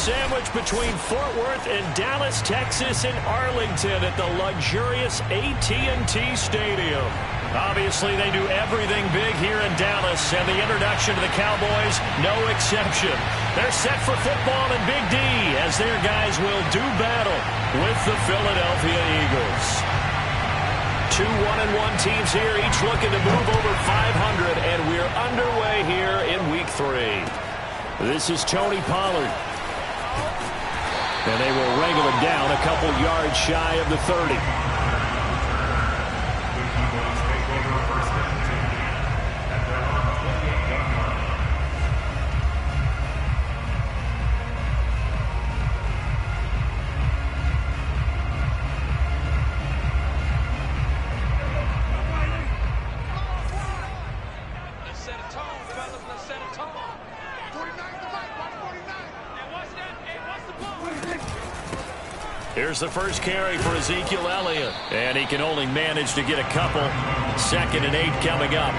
sandwiched between Fort Worth and Dallas, Texas, and Arlington at the luxurious AT&T Stadium. Obviously, they do everything big here in Dallas, and the introduction to the Cowboys, no exception. They're set for football in Big D as their guys will do battle with the Philadelphia Eagles. Two 1-1 teams here, each looking to move over 500, and we're underway here in Week 3. This is Tony Pollard. And they will wrangle him down a couple yards shy of the 30. Here's the first carry for Ezekiel Elliott. And he can only manage to get a couple. 2nd and 8 coming up.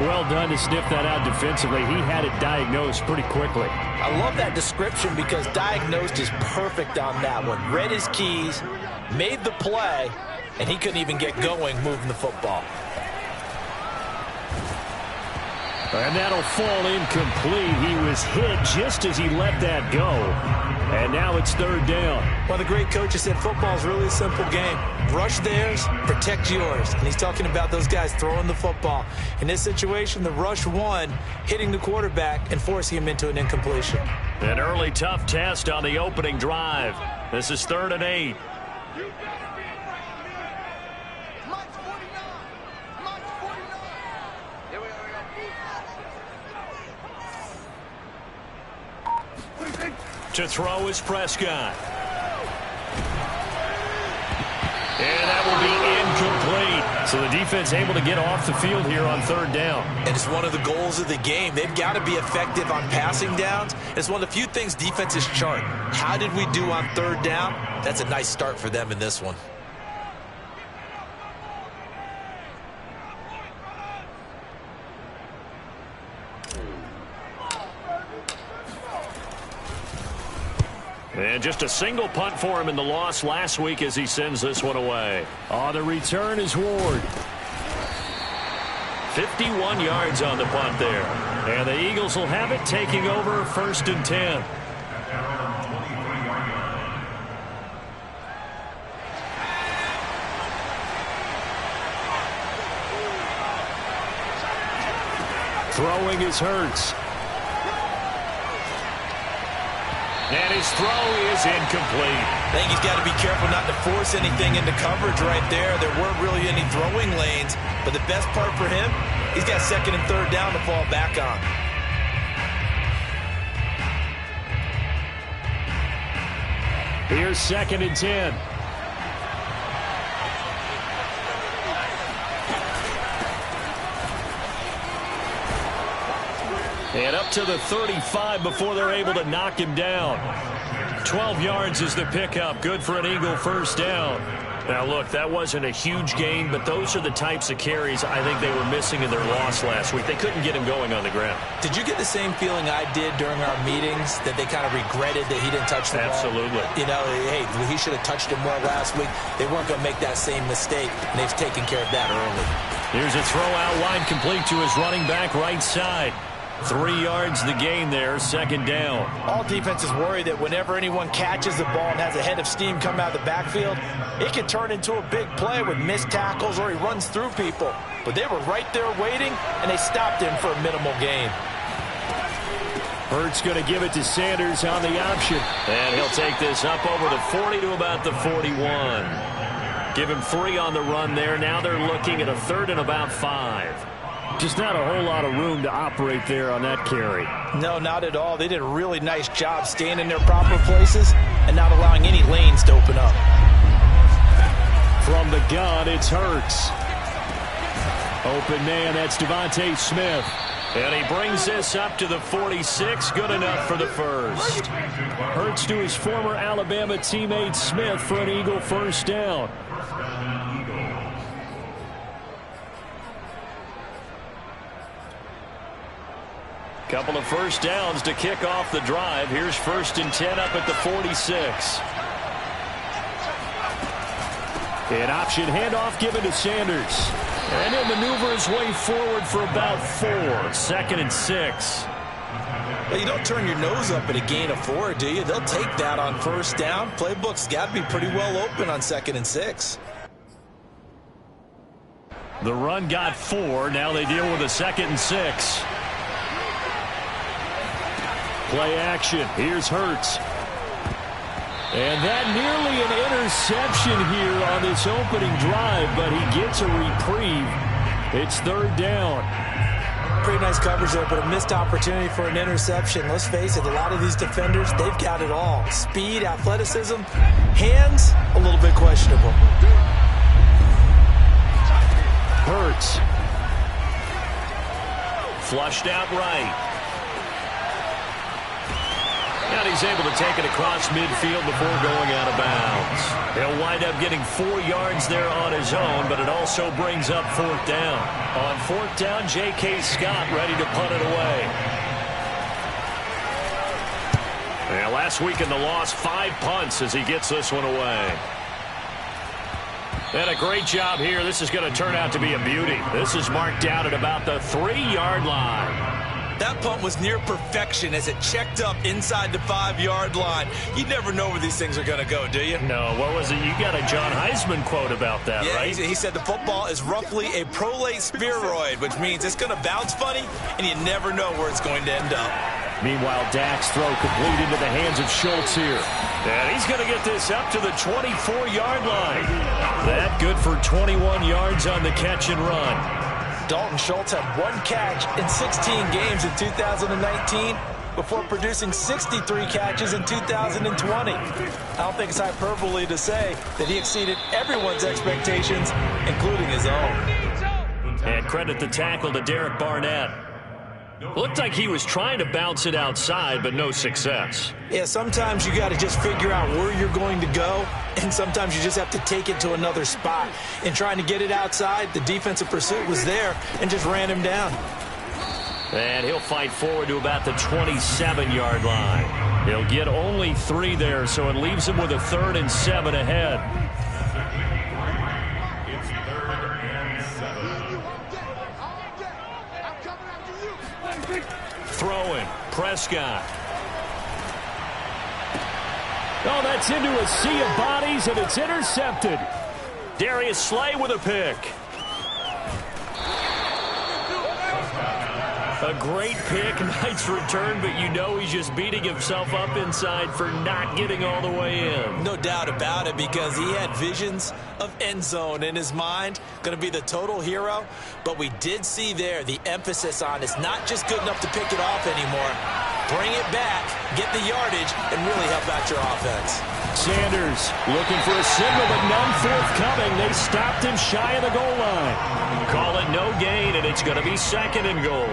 Well done to sniff that out defensively. He had it diagnosed pretty quickly. I love that description because diagnosed is perfect on that one. Read his keys, made the play, and he couldn't even get going moving the football. And that'll fall incomplete. He was hit just as he let that go. And now it's 3rd down. Well, the great coach has said football is really a simple game. Rush theirs, protect yours. And he's talking about those guys throwing the football. In this situation, the rush won, hitting the quarterback and forcing him into an incompletion. An early tough test on the opening drive. This is 3rd and 8. To throw is Prescott. And that will be incomplete. So the defense able to get off the field here on 3rd down. And it's one of the goals of the game. They've got to be effective on passing downs. It's one of the few things defenses chart. How did we do on 3rd down? That's a nice start for them in this one. And just a single punt for him in the loss last week as he sends this one away. On the return is Ward. 51 yards on the punt there. And the Eagles will have it, taking over 1st and 10. Throwing is Hurts. And his throw is incomplete. I think he's got to be careful not to force anything into coverage right there. There weren't really any throwing lanes. But the best part for him, he's got 2nd and 3rd down to fall back on. Here's 2nd and 10. And up to the 35 before they're able to knock him down. 12 yards is the pickup. Good for an Eagle 1st down. Now, look, that wasn't a huge gain, but those are the types of carries I think they were missing in their loss last week. They couldn't get him going on the ground. Did you get the same feeling I did during our meetings, that they kind of regretted that he didn't touch the ball? Absolutely. You know, hey, he should have touched it more last week. They weren't going to make that same mistake, and they've taken care of that early. Here's a throw out wide, complete to his running back right side. 3 yards the gain there, 2nd down. All defenses worry that whenever anyone catches the ball and has a head of steam come out of the backfield, it can turn into a big play with missed tackles or he runs through people. But they were right there waiting, and they stopped him for a minimal gain. Hurts going to give it to Sanders on the option. And he'll take this up over to 40 to about the 41. Give him 3 on the run there. Now they're looking at a 3rd and about 5. Just not a whole lot of room to operate there on that carry. No, not at all. They did a really nice job staying in their proper places and not allowing any lanes to open up. From the gun, it's Hurts. Open man, that's Devontae Smith. And he brings this up to the 46. Good enough for the 1st. Hurts to his former Alabama teammate Smith for an Eagle 1st down. Couple of first downs to kick off the drive. Here's 1st and 10 up at the 46. An option handoff given to Sanders. And he'll maneuver his way forward for about 4. 2nd and 6. Well, you don't turn your nose up at a gain of 4, do you? They'll take that on 1st down. Playbook's got to be pretty well open on 2nd and 6. The run got 4. Now they deal with a 2nd and 6. Play action. Here's Hurts. And that nearly an interception here on this opening drive, but he gets a reprieve. It's 3rd down. Pretty nice coverage there, but a missed opportunity for an interception. Let's face it, a lot of these defenders, they've got it all. Speed, athleticism, hands, a little bit questionable. Hurts. Flushed out right. And he's able to take it across midfield before going out of bounds. He'll wind up getting 4 yards there on his own, but it also brings up 4th down. On 4th down, J.K. Scott ready to punt it away. And last week in the loss, 5 punts as he gets this one away. And a great job here. This is going to turn out to be a beauty. This is marked down at about the 3-yard line. That punt was near perfection as it checked up inside the 5-yard line. You never know where these things are going to go, do you? No, what was it? You got a John Heisman quote about that, yeah, right? He said the football is roughly a prolate spheroid, which means it's going to bounce funny, and you never know where it's going to end up. Meanwhile, Dak's throw complete into the hands of Schultz here. And he's going to get this up to the 24-yard line. That good for 21 yards on the catch and run. Dalton Schultz had 1 catch in 16 games in 2019 before producing 63 catches in 2020. I don't think it's hyperbole to say that he exceeded everyone's expectations, including his own. And credit the tackle to Derek Barnett. Looked like he was trying to bounce it outside, but no success. Yeah, sometimes you got to just figure out where you're going to go, and sometimes you just have to take it to another spot. In trying to get it outside, the defensive pursuit was there and just ran him down. And he'll fight forward to about the 27-yard line. He'll get only 3 there, so it leaves him with a 3rd and 7 ahead. Throwing. Prescott. Oh, that's into a sea of bodies, and it's intercepted. Darius Slay with a pick. A great pick, nice return, but you know he's just beating himself up inside for not getting all the way in. No doubt about it, because he had visions of end zone in his mind. Going to be the total hero. But we did see there the emphasis on it's not just good enough to pick it off anymore. Bring it back, get the yardage, and really help out your offense. Sanders looking for a signal, but none forthcoming. They stopped him shy of the goal line. Call it no gain, and it's going to be 2nd and goal.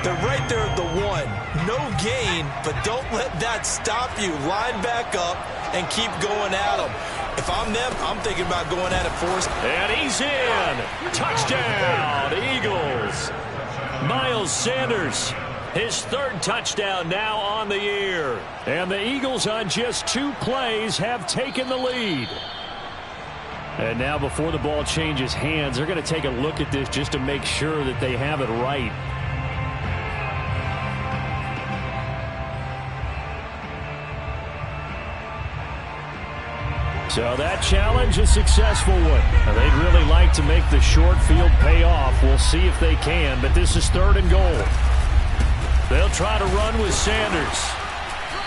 They're right there at the 1. No gain, but don't let that stop you. Line back up and keep going at them. If I'm them, I'm thinking about going at it first. And he's in. Touchdown, Eagles. Miles Sanders. His 3rd touchdown now on the year. And the Eagles on just 2 plays have taken the lead. And now before the ball changes hands, they're going to take a look at this just to make sure that they have it right. So that challenge, a successful one. They'd really like to make the short field pay off. We'll see if they can, but this is 3rd and goal. They'll try to run with Sanders.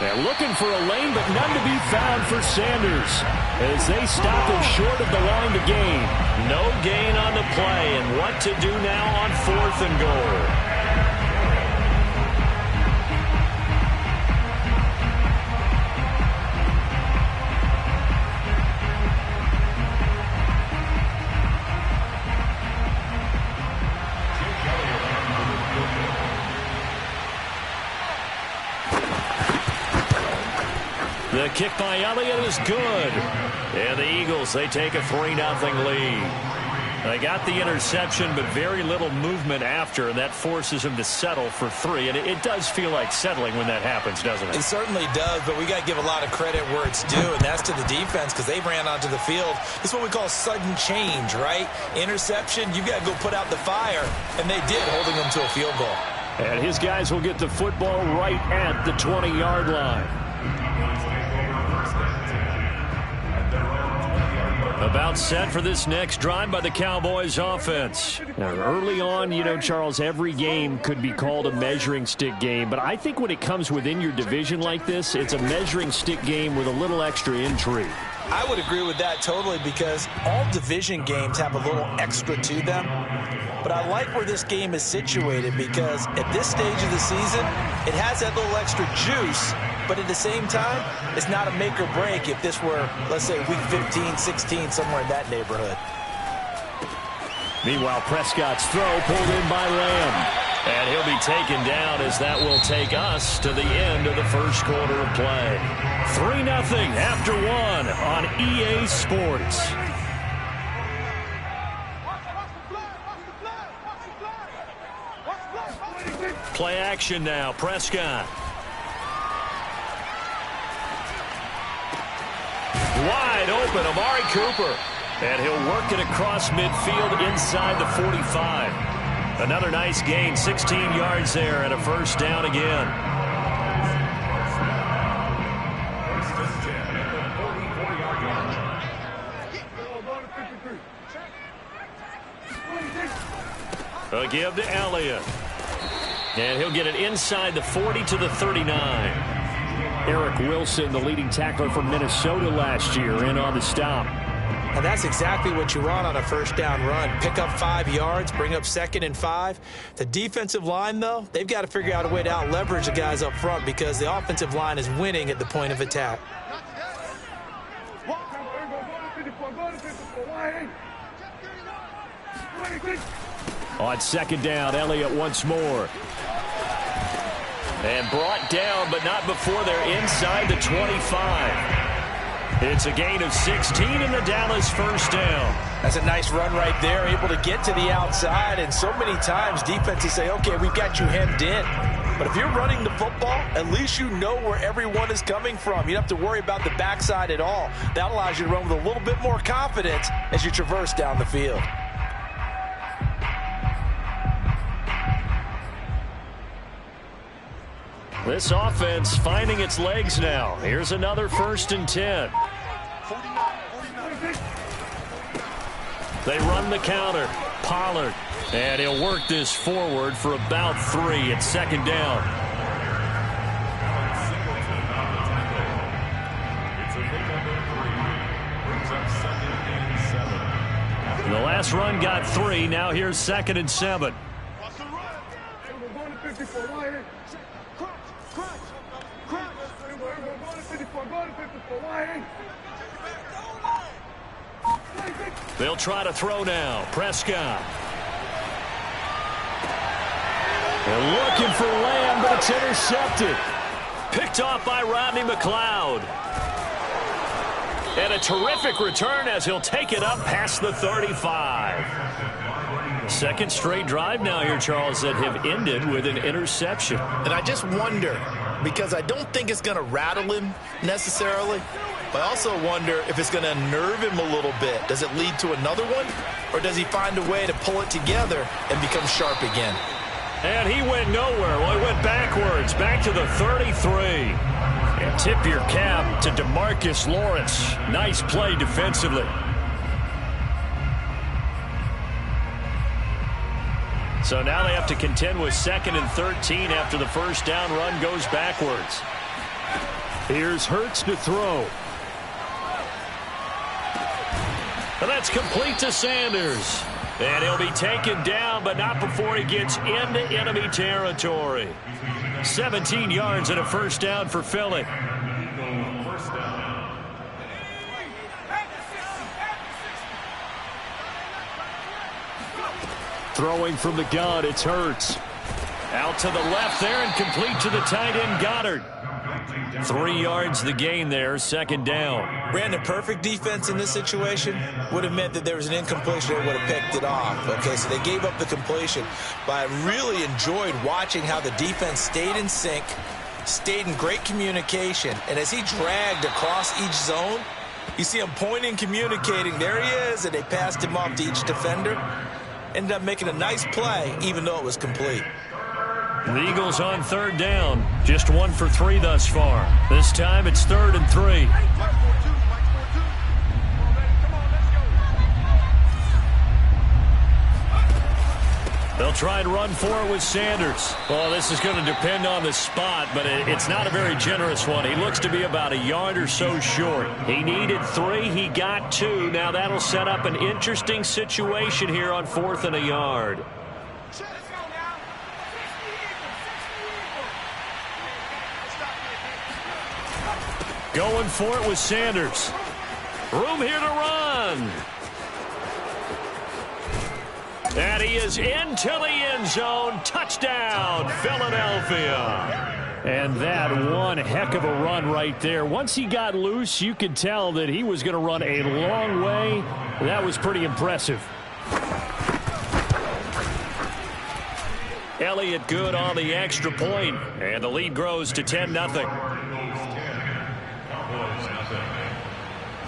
They're looking for a lane, but none to be found for Sanders as they stop him short of the line to gain. No gain on the play, and what to do now on 4th and goal. The kick by Elliott is good. And the Eagles, they take a 3-0 lead. They got the interception, but very little movement after, and that forces him to settle for 3. And it does feel like settling when that happens, doesn't it? It certainly does, but we got to give a lot of credit where it's due, and that's to the defense because they ran onto the field. It's what we call sudden change, right? Interception, you've got to go put out the fire, and they did, holding them to a field goal. And his guys will get the football right at the 20-yard line. About set for this next drive by the Cowboys offense. Now, early on, you know, Charles, every game could be called a measuring stick game. But I think when it comes within your division like this, it's a measuring stick game with a little extra intrigue. I would agree with that totally because all division games have a little extra to them. But I like where this game is situated because at this stage of the season, it has that little extra juice. But at the same time, it's not a make or break if this were, let's say, week 15, 16, somewhere in that neighborhood. Meanwhile, Prescott's throw pulled in by Lamb. And he'll be taken down as that will take us to the end of the first quarter of play. 3-0 after 1 on EA Sports. Play action now, Prescott. Wide open, Amari Cooper. And he'll work it across midfield inside the 45. Another nice gain, 16 yards there and a first down again. A give to Elliott. And he'll get it inside the 40 to the 39. Eric Wilson, the leading tackler from Minnesota last year, in on the stop. And that's exactly what you want on a first down run. Pick up 5 yards, bring up 2nd and 5. The defensive line, though, they've got to figure out a way to out-leverage the guys up front because the offensive line is winning at the point of attack. On second down, Elliott once more. And brought down, but not before they're inside the 25. It's a gain of 16 in the Dallas first down. That's a nice run right there, able to get to the outside. And so many times defenses say, okay, we've got you hemmed in. But if you're running the football, at least you know where everyone is coming from. You don't have to worry about the backside at all. That allows you to run with a little bit more confidence as you traverse down the field. This offense finding its legs now. Here's another 1st and 10. They run the counter. Pollard. And he'll work this forward for about 3 at second down. The last run got 3. Now here's 2nd and 7. They'll try to throw now. Prescott. They're looking for Lamb, but it's intercepted. Picked off by Rodney McLeod. And a terrific return as he'll take it up past the 35. Second straight drive now here, Charles, that have ended with an interception. And I just wonder, because I don't think it's going to rattle him necessarily, but I also wonder if it's going to unnerve him a little bit. Does it lead to another one, or does he find a way to pull it together and become sharp again? And he went nowhere. Well, he went backwards, back to the 33. And tip your cap to DeMarcus Lawrence. Nice play defensively. So now they have to contend with 2nd and 13 after the first down run goes backwards. Here's Hurts to throw. And that's complete to Sanders. And he'll be taken down, but not before he gets into enemy territory. 17 yards and a first down for Philly. Throwing from the gun, it's Hurts. Out to the left there and complete to the tight end, Goddard. 3 yards the gain there, second down. Brandon, perfect defense in this situation would have meant that there was an incompletion. They would have picked it off. Okay, so they gave up the completion. But I really enjoyed watching how the defense stayed in sync, stayed in great communication. And as he dragged across each zone, you see him pointing, communicating. There he is, and they passed him off to each defender. Ended up making a nice play, even though it was complete. The Eagles on third down. Just 1 for 3 thus far. This time it's 3rd and 3. They'll try and run for it with Sanders. Well, this is going to depend on the spot, but it's not a very generous one. He looks to be about a yard or so short. He needed 3. He got 2. Now that'll set up an interesting situation here on 4th and a yard. Going for it with Sanders. Room here to run. And he is into the end zone. Touchdown, Philadelphia. And that one heck of a run right there. Once he got loose, you could tell that he was going to run a long way. That was pretty impressive. Elliott good on the extra point, and the lead grows to 10-0.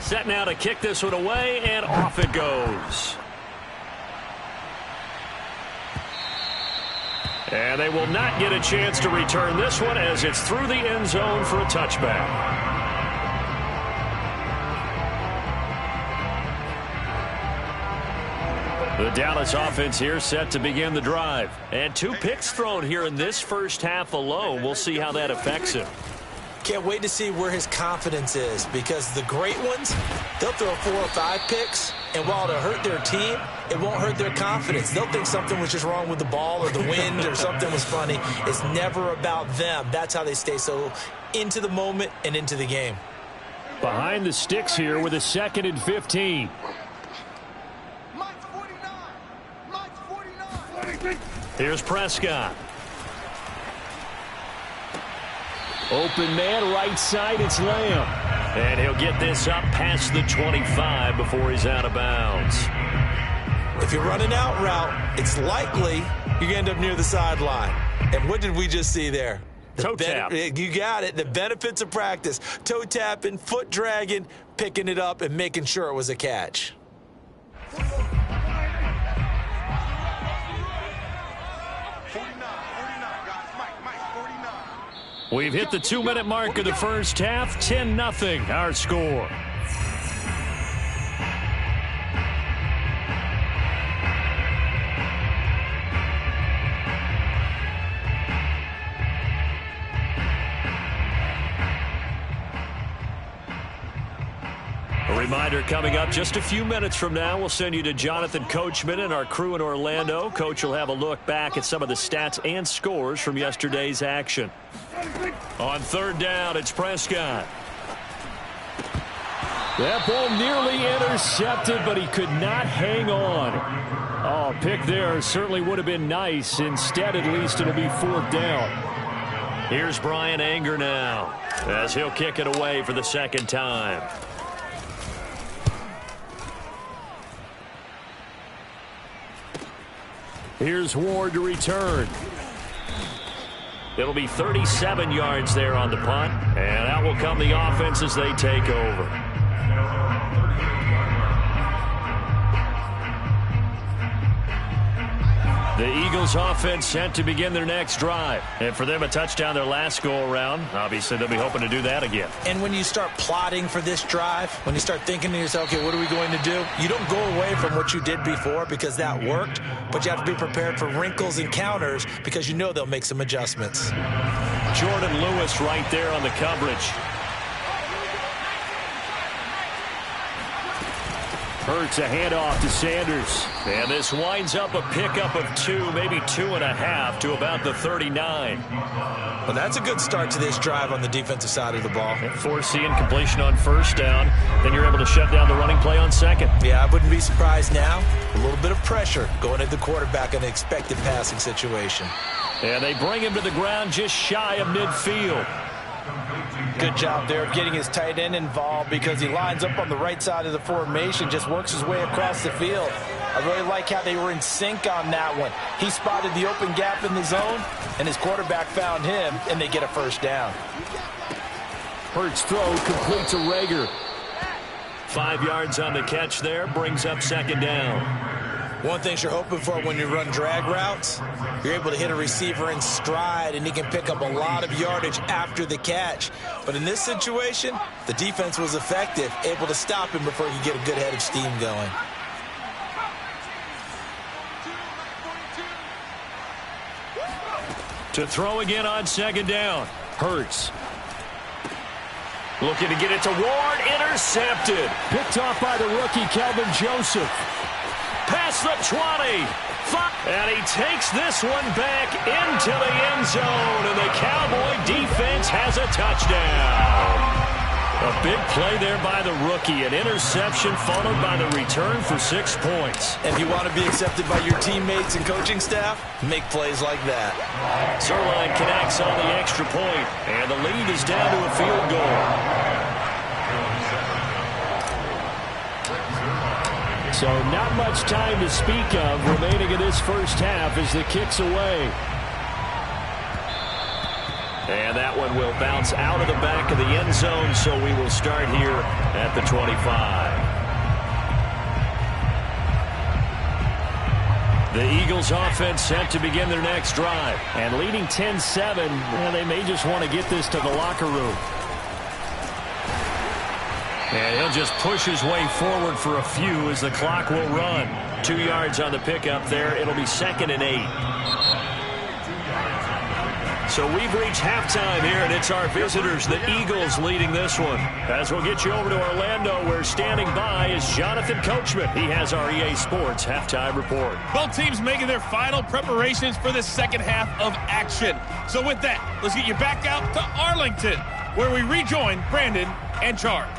Set now to kick this one away, and off it goes. And they will not get a chance to return this one as it's through the end zone for a touchback. The Dallas offense here set to begin the drive. And 2 picks thrown here in this first half alone. We'll see how that affects him. Can't wait to see where his confidence is, because the great ones, they'll throw 4 or 5 picks, and while it'll hurt their team, it won't hurt their confidence. They'll think something was just wrong with the ball or the wind or something was funny. It's never about them. That's how they stay so into the moment and into the game. Behind the sticks here with a 2nd and 15. Here's Prescott. Open man, right side, it's Lamb. And he'll get this up past the 25 before he's out of bounds. If you're running out route, it's likely you're going to end up near the sideline. And what did we just see there? Toe tap. You got it. The benefits of practice. Toe tapping, foot dragging, picking it up, and making sure it was a catch. We've hit the 2-minute mark of the first half. 10-0 our score. A reminder coming up just a few minutes from now. We'll send you to Jonathan Coachman and our crew in Orlando. Coach will have a look back at some of the stats and scores from yesterday's action. On third down, it's Prescott. That ball nearly intercepted, but he could not hang on. Oh, pick there certainly would have been nice. Instead, at least, it'll be 4th down. Here's Brian Anger now, as he'll kick it away for the 2nd time. Here's Ward to return. It'll be 37 yards there on the punt, and out will come the offense as they take over. The Eagles offense set to begin their next drive. And for them, a touchdown their last go-around. Obviously, they'll be hoping to do that again. And when you start plotting for this drive, when you start thinking to yourself, okay, what are we going to do? You don't go away from what you did before because that worked, but you have to be prepared for wrinkles and counters because you know they'll make some adjustments. Jordan Lewis right there on the coverage. Hurts a handoff to Sanders. And this winds up a pickup of 2, maybe 2.5 to about the 39. Well, that's a good start to this drive on the defensive side of the ball. Foreseeing completion on first down. Then you're able to shut down the running play on second. Yeah, I wouldn't be surprised now. A little bit of pressure going at the quarterback in an expected passing situation. And they bring him to the ground just shy of midfield. Good job there of getting his tight end involved because he lines up on the right side of the formation, just works his way across the field. I really like how they were in sync on that one. He spotted the open gap in the zone, and his quarterback found him, and they get a first down. Hurts throw completes a Rager. 5 yards on the catch there, brings up second down. One thing you're hoping for when you run drag routes, you're able to hit a receiver in stride, and he can pick up a lot of yardage after the catch. But in this situation, the defense was effective, able to stop him before he could get a good head of steam going. To throw again on second down. Hurts. Looking to get it to Ward. Intercepted. Picked off by the rookie, Kelvin Joseph. Past the 20. And he takes this one back into the end zone. And the Cowboy defense has a touchdown. A big play there by the rookie. An interception followed by the return for 6 points. If you want to be accepted by your teammates and coaching staff, make plays like that. Zuerlein connects on the extra point, and the lead is down to a field goal. So not much time to speak of remaining in this first half as the kick's away. And that one will bounce out of the back of the end zone, so we will start here at the 25. The Eagles offense set to begin their next drive. And leading 10-7, well, they may just want to get this to the locker room. And he'll just push his way forward for a few as the clock will run. 2 yards on the pickup there. It'll be 2nd and 8. So we've reached halftime here, and it's our visitors, the Eagles, leading this one. As we'll get you over to Orlando, where standing by is Jonathan Coachman. He has our EA Sports halftime report. Both teams making their final preparations for the second half of action. So with that, let's get you back out to Arlington, where we rejoin Brandon and Charles.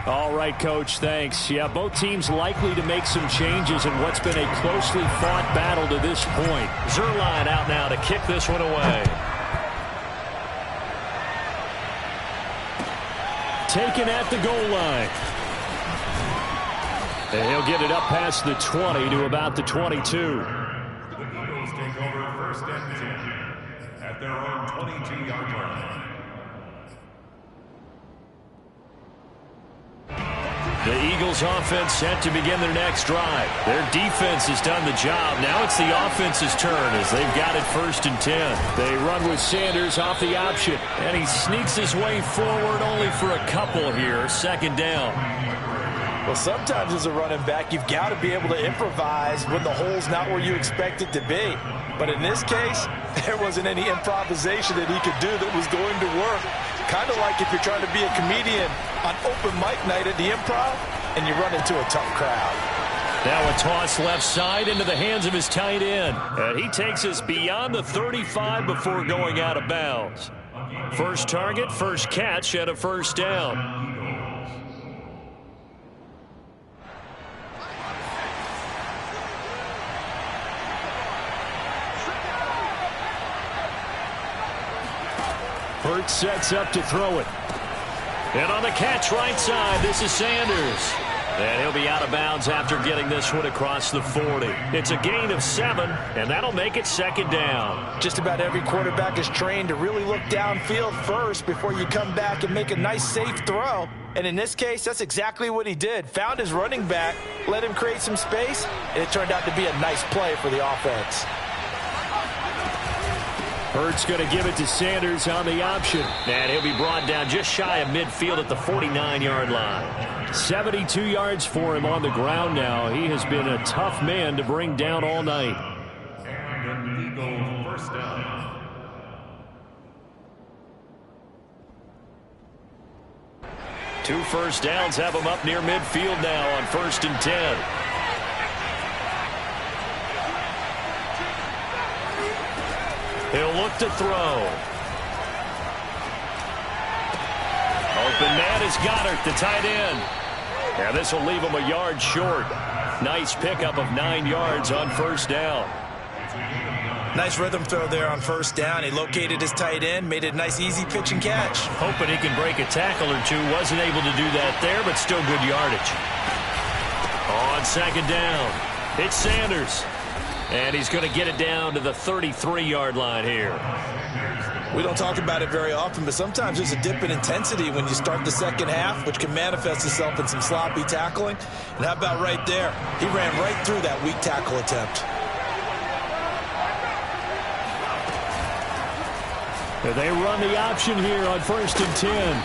All right, Coach, thanks. Yeah, both teams likely to make some changes in what's been a closely fought battle to this point. Zuerlein out now to kick this one away. Taken at the goal line. And he'll get it up past the 20 to about the 22. The Eagles take over first and 10 at their own 22-yard line. The Eagles offense set to begin their next drive. Their defense has done the job. Now it's the offense's turn as they've got it 1st and 10. They run with Sanders off the option, and he sneaks his way forward only for a couple here. 2nd down. Well, sometimes as a running back, you've got to be able to improvise when the hole's not where you expect it to be. But in this case, there wasn't any improvisation that he could do that was going to work. Kind of like if you're trying to be a comedian on open mic night at the Improv and you run into a tough crowd. Now a toss left side into the hands of his tight end. And he takes us beyond the 35 before going out of bounds. First target, first catch at a 1st down. Hurts sets up to throw it. And on the catch right side, this is Sanders. And he'll be out of bounds after getting this one across the 40. It's a gain of 7, and that'll make it 2nd down. Just about every quarterback is trained to really look downfield first before you come back and make a nice, safe throw. And in this case, that's exactly what he did. Found his running back, let him create some space, and it turned out to be a nice play for the offense. Hurts going to give it to Sanders on the option. And he'll be brought down just shy of midfield at the 49-yard line. 72 yards for him on the ground now. He has been a tough man to bring down all night. And an Eagle 1st down. Two first downs have him up near midfield now on 1st and 10. He'll look to throw. Open man is Goddard, the tight end. And this will leave him a yard short. Nice pickup of 9 yards on 1st down. Nice rhythm throw there on first down. He located his tight end, made it a nice easy pitch and catch. Hoping he can break a tackle or two. Wasn't able to do that there, but still good yardage. On second down, it's Sanders. And he's going to get it down to the 33-yard line here. We don't talk about it very often, but sometimes there's a dip in intensity when you start the second half, which can manifest itself in some sloppy tackling. And how about right there? He ran right through that weak tackle attempt. They run the option here on 1st and 10.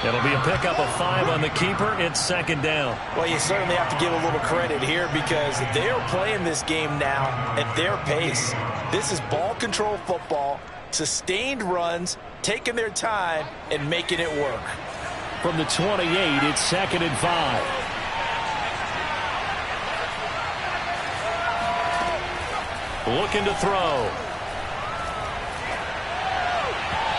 It'll be a pickup of 5 on the keeper. It's second down. Well, you certainly have to give a little credit here because they're playing this game now at their pace. This is ball control football, sustained runs, taking their time, and making it work. From the 28, it's 2nd and 5. Looking to throw.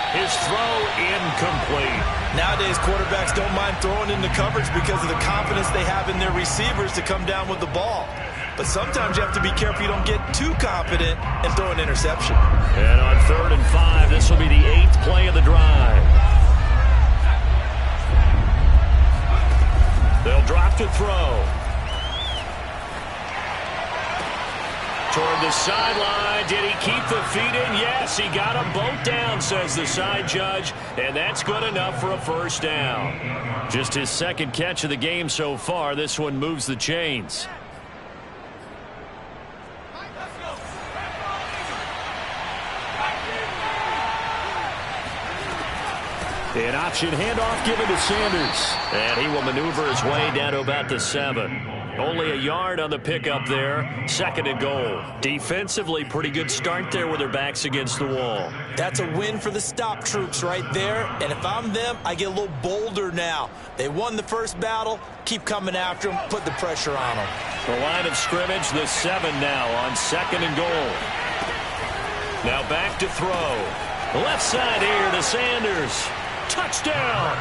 His throw incomplete. Nowadays, quarterbacks don't mind throwing into coverage because of the confidence they have in their receivers to come down with the ball. But sometimes you have to be careful you don't get too confident and throw an interception. And on 3rd and 5, this will be the 8th play of the drive. They'll drop to throw. Toward the sideline. Did he keep the feet in? Yes, he got them both down, says the side judge. And that's good enough for a first down. Just his second catch of the game so far. This one moves the chains. An option handoff given to Sanders. And he will maneuver his way down to about the 7. Only a yard on the pickup there. 2nd and goal. Defensively, pretty good start there with their backs against the wall. That's a win for the stop troops right there. And if I'm them, I get a little bolder now. They won the first battle. Keep coming after them. Put the pressure on them. The line of scrimmage, the 7 now on 2nd and goal. Now back to throw. Left side here to Sanders. Touchdown!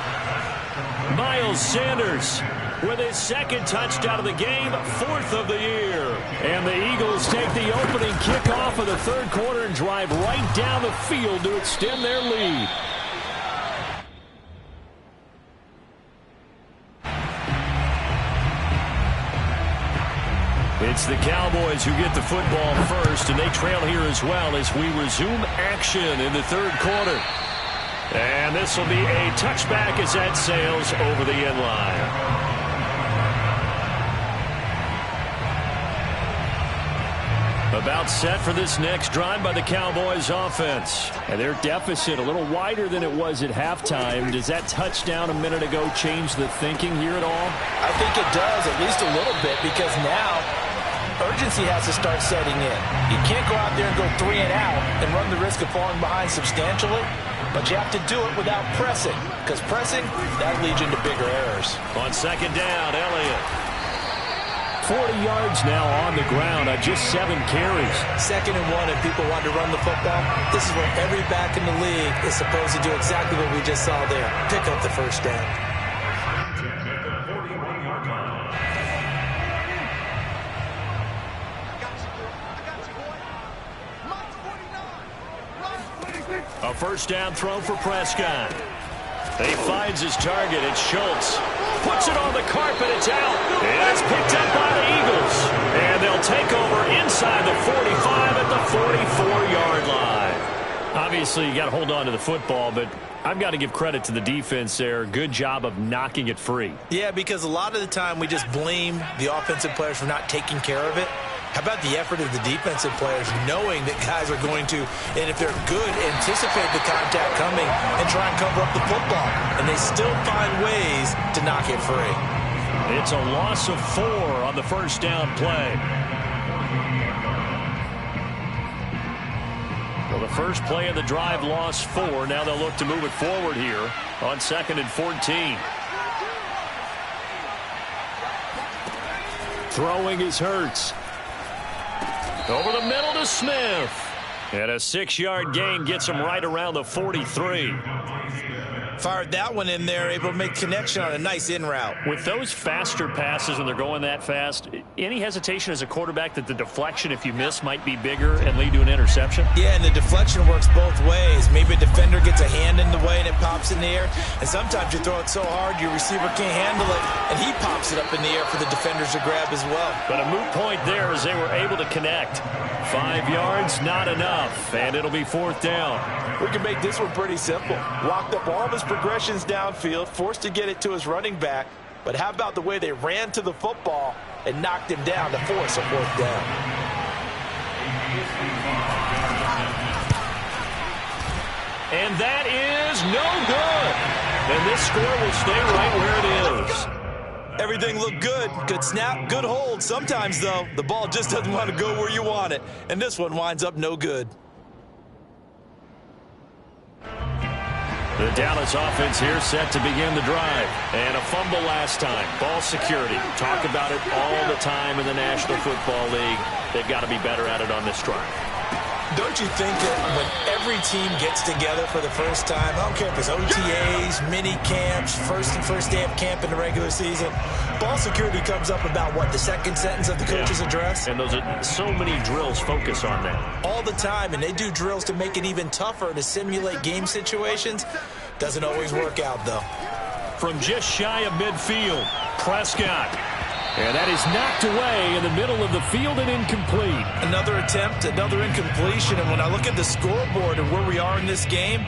Miles Sanders with his 2nd touchdown of the game, 4th of the year. And the Eagles take the opening kickoff of the 3rd quarter and drive right down the field to extend their lead. It's the Cowboys who get the football first, and they trail here as well as we resume action in the 3rd quarter. And this will be a touchback as that sails over the end line. About set for this next drive by the Cowboys offense. And their deficit a little wider than it was at halftime. Does that touchdown a minute ago change the thinking here at all? I think it does, at least a little bit, because now urgency has to start setting in. You can't go out there and go 3 and out and run the risk of falling behind substantially. But you have to do it without pressing, because pressing, that leads into bigger errors. On 2nd down, Elliott. 40 yards now on the ground on just 7 carries. 2nd and 1, and people want to run the football. This is where every back in the league is supposed to do exactly what we just saw there. Pick up the first down. A first down throw for Prescott. He finds his target. It's Schultz. Puts it on the carpet. It's out. And it's picked up by the Eagles. And they'll take over inside the 45 at the 44-yard line. Obviously, you got to hold on to the football, but I've got to give credit to the defense there. Good job of knocking it free. Yeah, because a lot of the time we just blame the offensive players for not taking care of it. How about the effort of the defensive players knowing that guys are going to, and if they're good, anticipate the contact coming and try and cover up the football. And they still find ways to knock it free. It's a loss of 4 on the first down play. Well, the first play of the drive lost 4. Now they'll look to move it forward here on 2nd and 14. Throwing is Hurts. Over the middle to Smith. And a 6-yard gain gets him right around the 43. Fired that one in there, able to make connection on a nice in route. With those faster passes when they're going that fast, any hesitation as a quarterback that the deflection, if you miss, might be bigger and lead to an interception? Yeah, and the deflection works both ways. Maybe a defender gets a hand in the way and it pops in the air. And sometimes you throw it so hard your receiver can't handle it, and he pops it up in the air for the defenders to grab as well. But a moot point there as they were able to connect. 5 yards, not enough, and it'll be 4th down. We can make this one pretty simple. Locked up all of his progressions downfield, forced to get it to his running back. But how about the way they ran to the football and knocked him down to force a 4th down? And that is no good. And this score will stay right where it is. Everything looked good. Good snap, good hold. Sometimes, though, the ball just doesn't want to go where you want it. And this one winds up no good. The Dallas offense here set to begin the drive. And a fumble last time. Ball security. Talk about it all the time in the National Football League. They've got to be better at it on this drive. Don't you think that when every team gets together for the first time, I don't care if it's OTAs, mini camps, first day of camp in the regular season, ball security comes up about, what, the second sentence of the coach's address? And those are so many drills focus on that. All the time, and they do drills to make it even tougher to simulate game situations. Doesn't always work out, though. From just shy of midfield, Prescott. And that is knocked away in the middle of the field and incomplete. Another attempt, another incompletion. And when I look at the scoreboard and where we are in this game,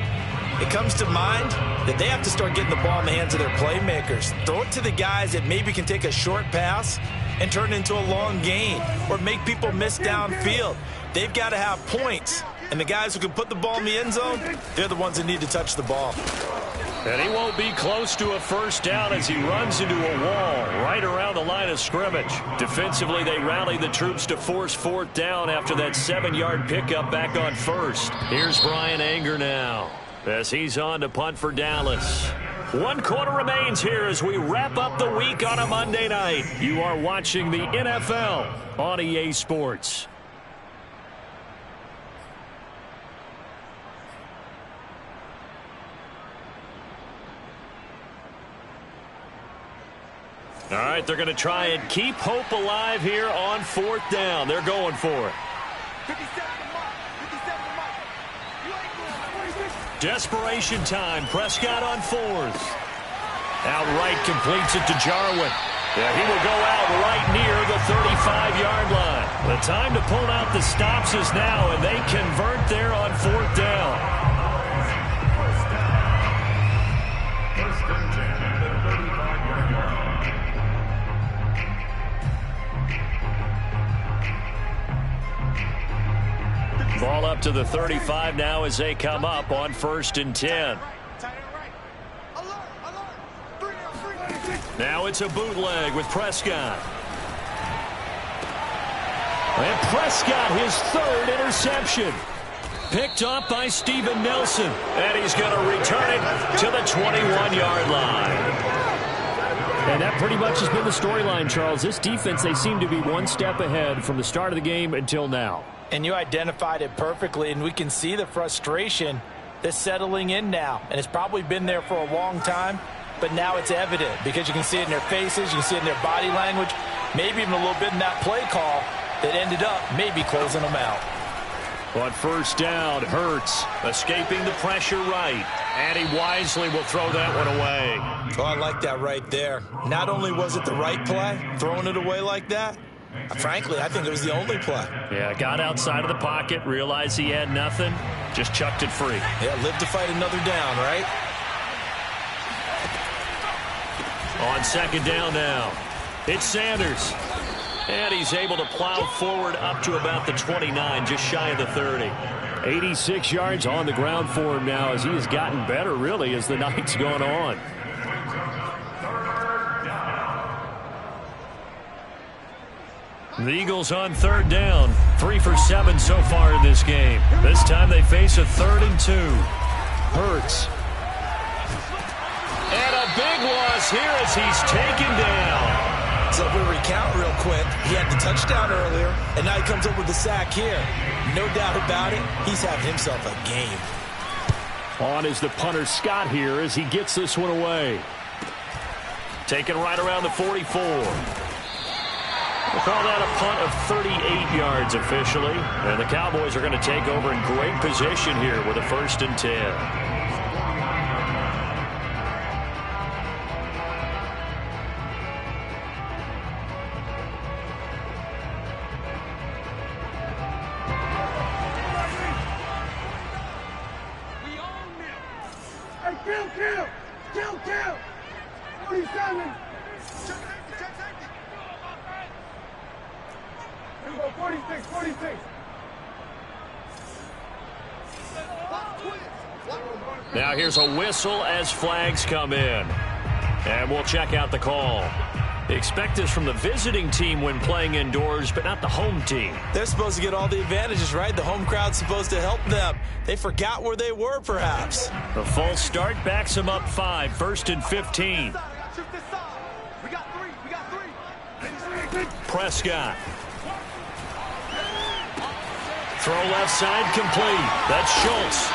it comes to mind that they have to start getting the ball in the hands of their playmakers. Throw it to the guys that maybe can take a short pass and turn it into a long gain or make people miss downfield. They've got to have points. And the guys who can put the ball in the end zone, they're the ones that need to touch the ball. And he won't be close to a 1st down as he runs into a wall right around the line of scrimmage. Defensively, they rally the troops to force 4th down after that 7-yard pickup back on 1st. Here's Bryan Anger now as he's on to punt for Dallas. 1 quarter remains here as we wrap up the week on a Monday night. You are watching the NFL on EA Sports. All right, they're going to try and keep hope alive here on 4th down. They're going for it. Desperation time. Prescott on 4th. Outright completes it to Jarwin. Yeah, he will go out right near the 35-yard line. The time to pull out the stops is now, and they convert there on 4th down. Ball up to the 35 now as they come up on 1st and 10. Now it's a bootleg with Prescott. And Prescott, his 3rd interception. Picked up by Steven Nelson. And he's going to return it to the 21-yard line. And that pretty much has been the storyline, Charles. This defense, they seem to be one step ahead from the start of the game until now. And you identified it perfectly, and we can see the frustration that's settling in now. And it's probably been there for a long time, but now it's evident because you can see it in their faces, you can see it in their body language, maybe even a little bit in that play call that ended up maybe closing them out. On 1st down, Hurts escaping the pressure right, and he wisely will throw that one away. Oh, I like that right there. Not only was it the right play, throwing it away like that, frankly, I think it was the only play. Yeah, got outside of the pocket, realized he had nothing, just chucked it free. Yeah, live to fight another down, right? On 2nd down now, it's Sanders. And he's able to plow forward up to about the 29, just shy of the 30. 86 yards on the ground for him now as he has gotten better, really, as the night's gone on. The Eagles on 3rd down. 3 for 7 so far in this game. This time they face a 3rd and 2. Hurts. And a big loss here as he's taken down. So if we recount real quick, he had the touchdown earlier, and now he comes up with the sack here. No doubt about it, he's having himself a game. On is the punter Scott here as he gets this one away. Taken right around the 44. We'll call that a punt of 38 yards officially. And the Cowboys are going to take over in great position here with a 1st and 10. Kill! 47! 46! Now here's a whistle as flags come in. And we'll check out the call. Expect this from the visiting team when playing indoors, but not the home team. They're supposed to get all the advantages, right? The home crowd's supposed to help them. They forgot where they were, perhaps. The false start backs them up 5, 1st and 15. Prescott. Throw left side complete. That's Schultz.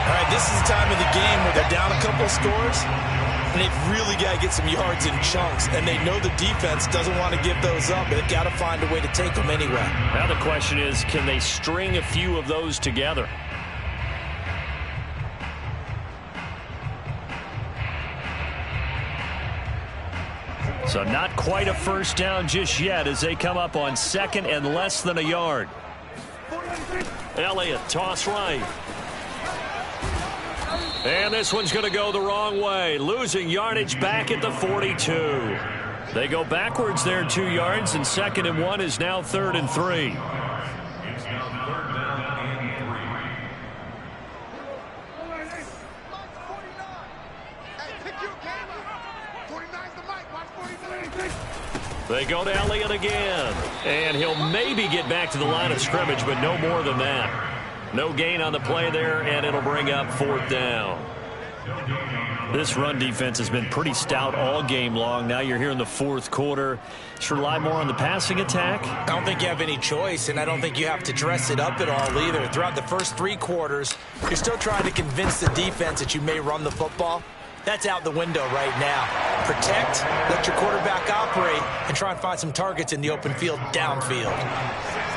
All right, this is the time of the game where they're down a couple of scores, and they've really got to get some yards in chunks, and they know the defense doesn't want to give those up, but they've got to find a way to take them anyway. Now the question is, can they string a few of those together? So not quite a first down just yet as they come up on 2nd and less than a yard. Elliott, toss right. And this one's going to go the wrong way, losing yardage back at the 42. They go backwards there 2 yards, and 2nd and 1 is now 3rd and 3. It's now 3rd down and 3. They go to Elliott again, and he'll maybe get back to the line of scrimmage, but no more than that. No gain on the play there, and it'll bring up 4th down. This run defense has been pretty stout all game long. Now you're here in the 4th quarter. Should rely more on the passing attack? I don't think you have any choice, and I don't think you have to dress it up at all either. Throughout the first 3 quarters, you're still trying to convince the defense that you may run the football. That's out the window right now. Protect, let your quarterback operate, and try and find some targets in the open field downfield.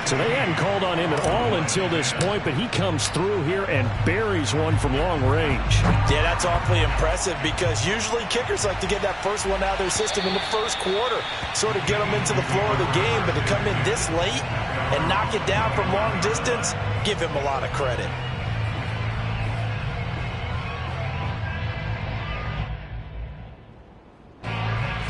So they hadn't called on him at all until this point, but he comes through here and buries one from long range. Yeah, that's awfully impressive because usually kickers like to get that first one out of their system in the first quarter, sort of get them into the flow of the game, but to come in this late and knock it down from long distance, give him a lot of credit.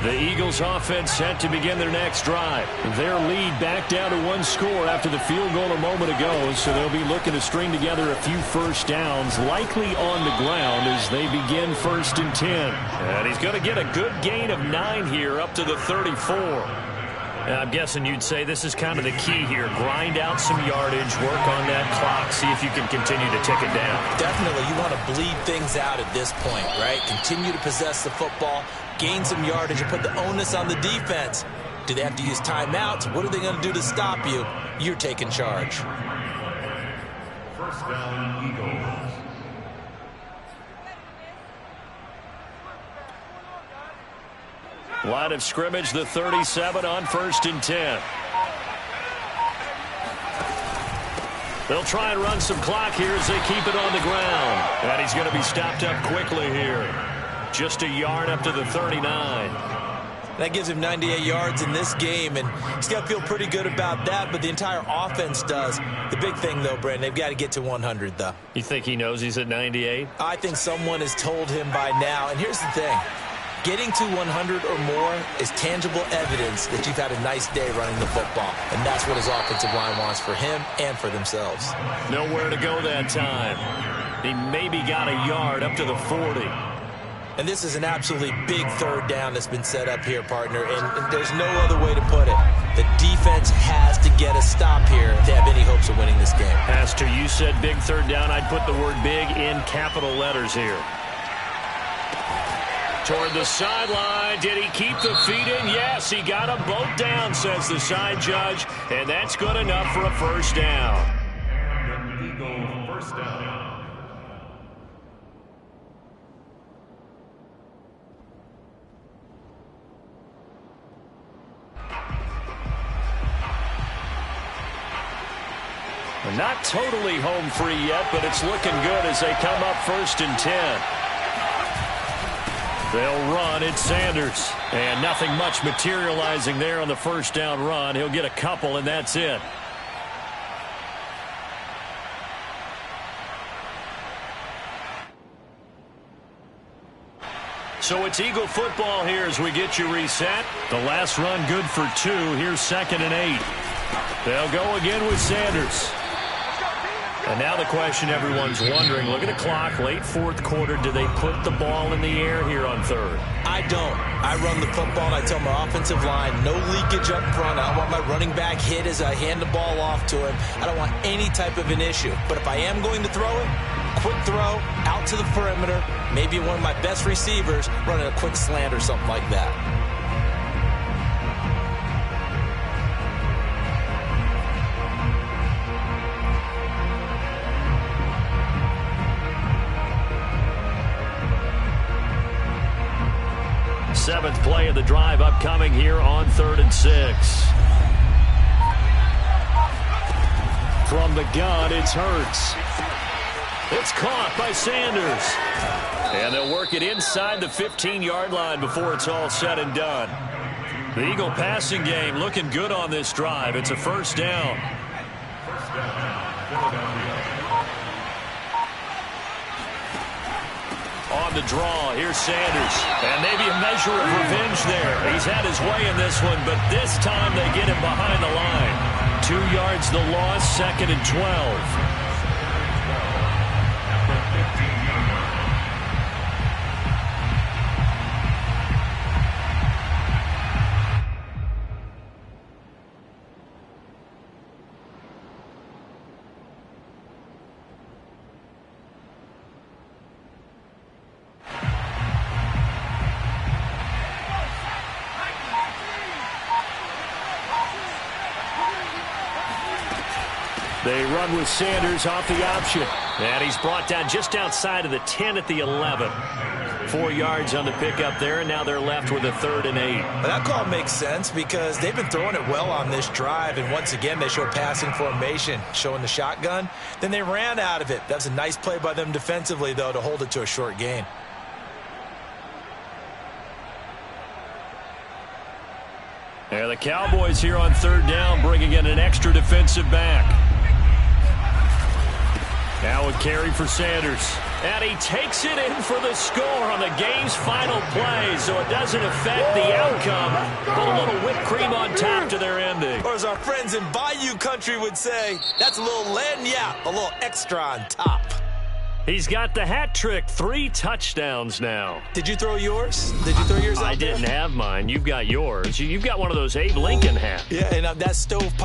The Eagles offense set to begin their next drive. Their lead back down to 1 score after the field goal a moment ago, so they'll be looking to string together a few first downs, likely on the ground as they begin 1st and 10. And he's going to get a good gain of 9 here up to the 34. And I'm guessing you'd say this is kind of the key here. Grind out some yardage, work on that clock, see if you can continue to tick it down. Definitely, you want to bleed things out at this point, right? Continue to possess the football, gain some yardage, and put the onus on the defense. Do they have to use timeouts? What are they going to do to stop you? You're taking charge. 1st down, Eagles. Line of scrimmage, the 37 on 1st and 10. They'll try and run some clock here as they keep it on the ground. And he's going to be stopped up quickly here. Just a yard up to the 39. That gives him 98 yards in this game, and he's got to feel pretty good about that, but the entire offense does. The big thing, though, Brandon, they've got to get to 100, though. You think he knows he's at 98? I think someone has told him by now, and here's the thing. Getting to 100 or more is tangible evidence that you've had a nice day running the football, and that's what his offensive line wants for him and for themselves. Nowhere to go that time. He maybe got a yard up to the 40. And this is an absolutely big 3rd down that's been set up here, partner, and there's no other way to put it. The defense has to get a stop here to have any hopes of winning this game. Has to. You said big 3rd down. I'd put the word big in capital letters here. Toward the sideline. Did he keep the feet in? Yes, he got them both down, says the side judge, and that's good enough for a 1st down. And an Eagle 1st down. Not totally home free yet, but it's looking good as they come up 1st and 10. They'll run. It's Sanders. And nothing much materializing there on the first down run. He'll get a couple, and that's it. So it's Eagle football here as we get you reset. The last run good for 2. Here's 2nd and 8. They'll go again with Sanders. And now the question everyone's wondering, look at the clock, late 4th quarter, do they put the ball in the air here on 3rd? I don't. I run the football, and I tell my offensive line, no leakage up front. I don't want my running back hit as I hand the ball off to him. I don't want any type of an issue. But if I am going to throw it, quick throw, out to the perimeter, maybe one of my best receivers running a quick slant or something like that. Seventh play of the drive upcoming here on 3rd and 6. From the gun, it's Hurts. It's caught by Sanders. And they'll work it inside the 15-yard line before it's all said and done. The Eagle passing game looking good on this drive. It's a 1st down. On the draw, here's Sanders. And maybe a measure of revenge there. He's had his way in this one, but this time they get him behind the line. 2 yards the loss, 2nd and 12. They run with Sanders off the option. And he's brought down just outside of the 10 at the 11. 4 yards on the pickup there, and now they're left with a 3rd and 8. Well, that call makes sense because they've been throwing it well on this drive, and once again they show passing formation, showing the shotgun. Then they ran out of it. That was a nice play by them defensively, though, to hold it to a short gain. Yeah, the Cowboys here on 3rd down, bringing in an extra defensive back. Now a carry for Sanders. And he takes it in for the score on the game's final play, so it doesn't affect the outcome. Put a little whipped cream on top to their ending. Or as our friends in Bayou Country would say, that's a little lagniappe, a little extra on top. He's got the hat trick, 3 touchdowns now. Did you throw yours? Did you throw yours out I there? didn't have mine. You've got yours. You've got one of those Abe Lincoln hats. Yeah, and that stovepipe